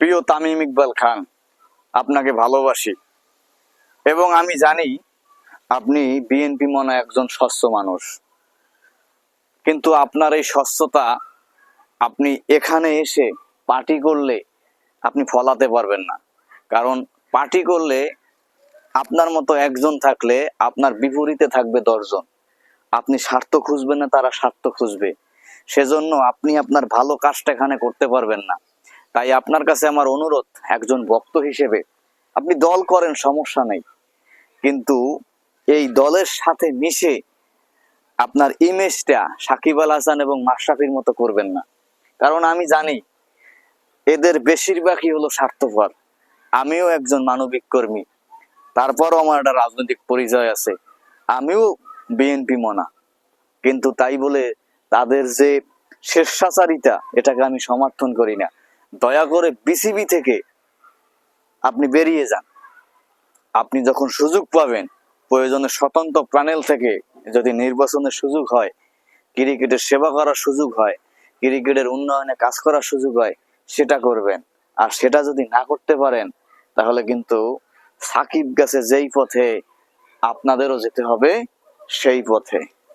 প্রিয় তামিম ইকবাল খান, আপনাকে ভালোবাসি এবং আমি জানি আপনি বিএনপি মনা একজন স্বচ্ছ মানুষ। কিন্তু আপনার এই স্বচ্ছতা আপনি এখানে এসে পার্টি করলে আপনি ফলাতে পারবেন না। কারণ পার্টি করলে আপনার মতো একজন থাকলে আপনার বিপরীতে থাকবে 10 জন। আপনি স্বার্থ খুঁজবেন না, তারা স্বার্থ খুঁজবে। সেজন্য আপনি আপনার ভালো কাজটা এখানে করতে পারবেন না। তাই আপনার কাছে আমার অনুরোধ, একজন ভক্ত হিসেবে আপনি দল করেন, সমস্যা নেই, কিন্তু এই দলের সাথে মিশে আপনার ইমেজটা সাকিব আল হাসান এবং মাশরাফির মতো করবেন না। কারণ আমি জানি এদের বেশিরভাগই হলো স্বার্থপর। আমিও একজন মানবিক কর্মী, তারপরও আমার একটা রাজনৈতিক পরিচয় আছে। আমিও বিএনপি মনা, কিন্তু তাই বলে তাদের যে স্বেচ্ছাচারিতা, এটাকে আমি সমর্থন করি না। দয়া করে বিসিবি থেকে আপনি বেরিয়ে যান। আপনি যখন সুযোগ পাবেন, প্রয়োজনে স্বতন্ত্র প্যানেল থেকে যদি নির্বাচনের সুযোগ হয়, ক্রিকেটের সেবা করার সুযোগ হয়, ক্রিকেটের উন্নয়নে কাজ করার সুযোগ হয়, সেটা করবেন। আর সেটা যদি না করতে পারেন, তাহলে কিন্তু সাকিব গেছে যেই পথে, আপনাদেরও যেতে হবে সেই পথে।